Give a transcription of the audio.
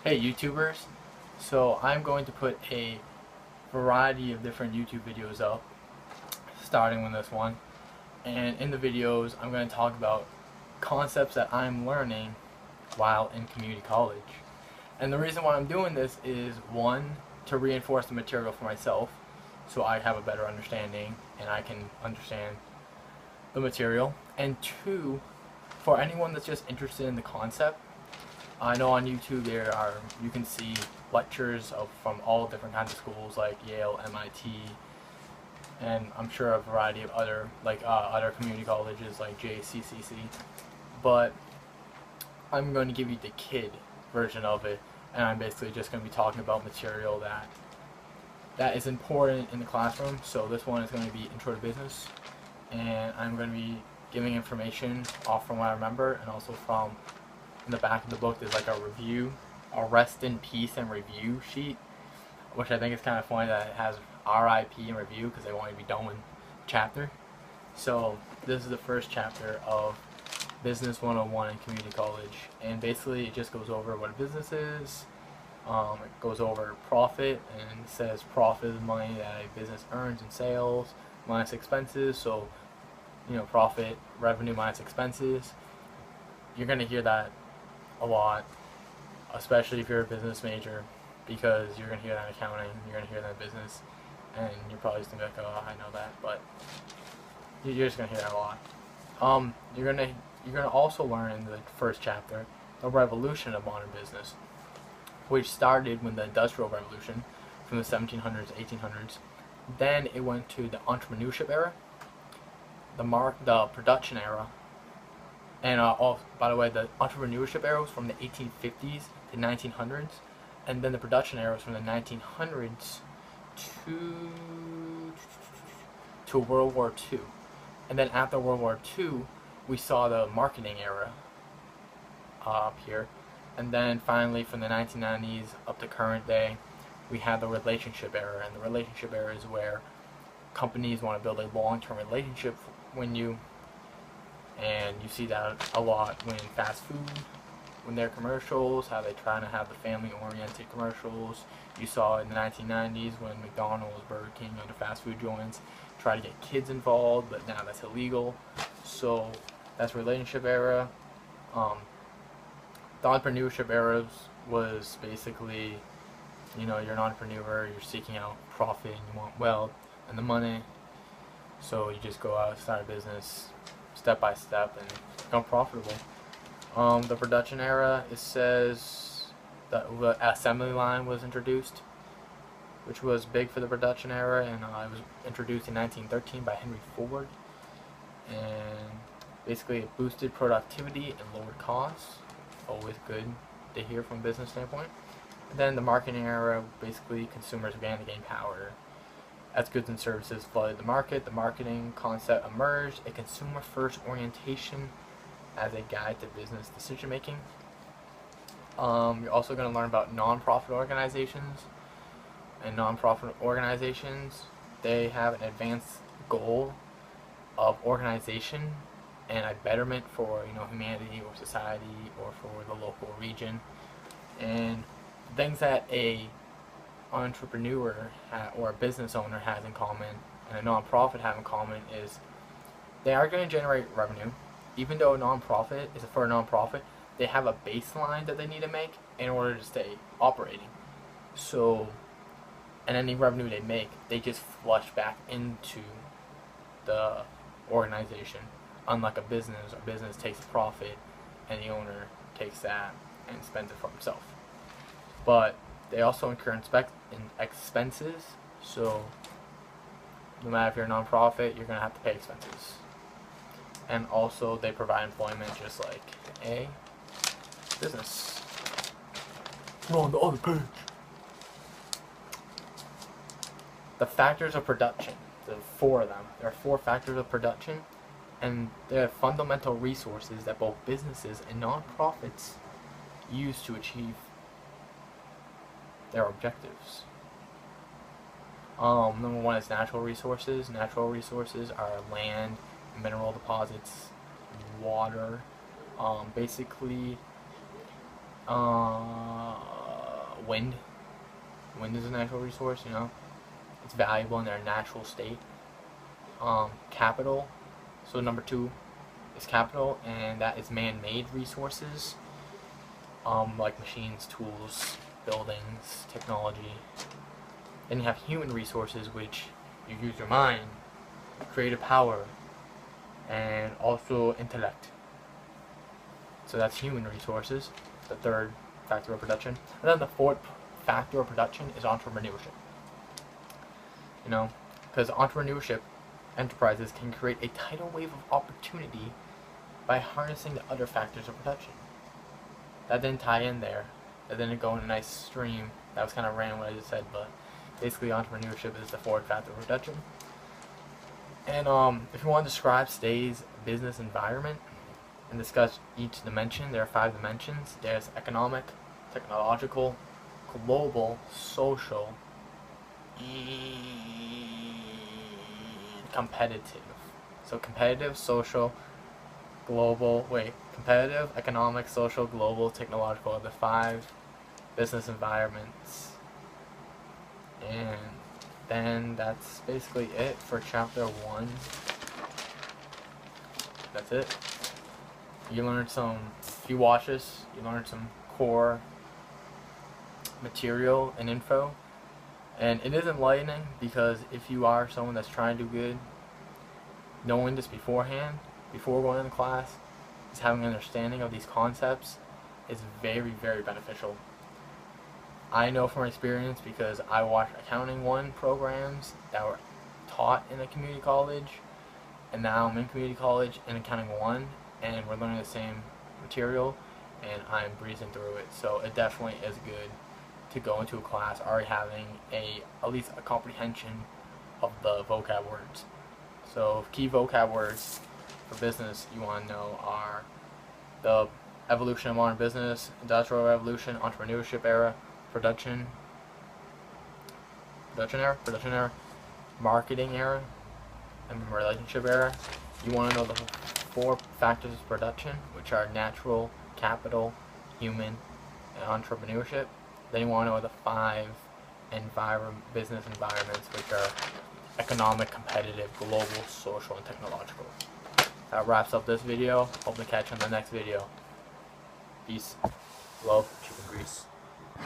Hey YouTubers, so I'm going to put a variety of different YouTube videos up, starting with this one. And in the videos, I'm going to talk about concepts that I'm learning while in community college. And the reason why I'm doing this is one, to reinforce the material for myself, so I have a better understanding and I can understand the material. And two, for anyone that's just interested in the concept. I know on YouTube you can see lectures from all different kinds of schools like Yale, MIT, and I'm sure a variety of other community colleges like JCCC. But I'm going to give you the kid version of it, and I'm basically just going to be talking about material that is important in the classroom. So this one is going to be Intro to Business, and I'm going to be giving information off from what I remember, and also from in the back of the book there's like a review, a rest in peace and review sheet, which I think is kind of funny that it has RIP and review because they want you to be done with the chapter. So this is the first chapter of Business 101 in community college, and basically it just goes over what a business is. It goes over profit, and says profit is money that a business earns in sales minus expenses. So profit, revenue minus expenses. You're gonna hear that a lot, especially if you're a business major, because you're going to hear that in accounting, you're going to hear that in business, and you're probably just going to be like, oh, I know that, but you're just going to hear that a lot. You're going to also learn in the first chapter the revolution of modern business, which started with the Industrial Revolution from the 1700s to 1800s. Then it went to the entrepreneurship era, the production era, and by the way, the entrepreneurship era was from the 1850s to 1900s, and then the production era was from the 1900s to World War II. And then after World War II, we saw the marketing era up here. And then finally, from the 1990s up to current day, we had the relationship era. And the relationship era is where companies want to build a long-term relationship and you see that a lot when fast food, when their commercials, how they try to have the family-oriented commercials. You saw it in the 1990s when McDonald's, Burger King, other fast food joints try to get kids involved, but now that's illegal. So that's relationship era. The entrepreneurship era was basically, you're an entrepreneur, you're seeking out profit, and you want wealth and the money. So you just go out, start a business, step by step, and become profitable. The production era, it says that the assembly line was introduced, which was big for the production era, and it was introduced in 1913 by Henry Ford, and basically it boosted productivity and lowered costs. Always good to hear from a business standpoint. And then the marketing era, basically consumers began to gain power. As goods and services flooded the market, the marketing concept emerged, a consumer-first orientation as a guide to business decision-making. You're also going to learn about non-profit organizations. And non-profit organizations, they have an advanced goal of organization and a betterment for humanity or society or for the local region. And things that a entrepreneur or a business owner has in common and a nonprofit have in common is they are going to generate revenue. Even though for a nonprofit, they have a baseline that they need to make in order to stay operating. So, and any revenue they make, they just flush back into the organization. Unlike a business takes a profit and the owner takes that and spends it for himself. But they also incur expenses, so no matter if you're a nonprofit, you're going to have to pay expenses. And also, they provide employment just like a business. We're on the other page. The factors of production. There are four of them. There are four factors of production, and they are fundamental resources that both businesses and nonprofits use to achieve their objectives. Number one is natural resources. Natural resources are land, mineral deposits, water, basically wind. Wind is a natural resource, you know. It's valuable in their natural state. Capital. So number 2 is capital, and that is man-made resources, like machines, tools, buildings, technology. Then you have human resources, which you use your mind, creative power, and also intellect. So that's human resources, the third factor of production. And then the fourth factor of production is entrepreneurship. You know, because entrepreneurship enterprises can create a tidal wave of opportunity by harnessing the other factors of production. That didn't tie in there. That didn't go in a nice stream. That was kind of random what I just said, but basically entrepreneurship is the fourth factor of production. And if you want to describe today's business environment and discuss each dimension, there are 5 dimensions. There's economic, technological, global, social, and competitive. So competitive, social, global, competitive, economic, social, global, technological are the 5 business environments. And then that's basically it for chapter 1. That's it. You learned some, if you watch this, you learned some core material and info. And it is enlightening, because if you are someone that's trying to do good, knowing this beforehand, before going into class, is having an understanding of these concepts is very, very beneficial. I know from experience, because I watched Accounting 1 programs that were taught in a community college, and now I'm in community college in Accounting 1, and we're learning the same material, and I'm breezing through it. So it definitely is good to go into a class already having at least a comprehension of the vocab words. So key vocab words for business you want to know are the evolution of modern business, industrial revolution, entrepreneurship era, production era, marketing era, and relationship era. You want to know the 4 factors of production, which are natural, capital, human, and entrepreneurship. Then you want to know the 5 business environments, which are economic, competitive, global, social, and technological. That wraps up this video. Hope to catch you on the next video. Peace, love, chicken grease.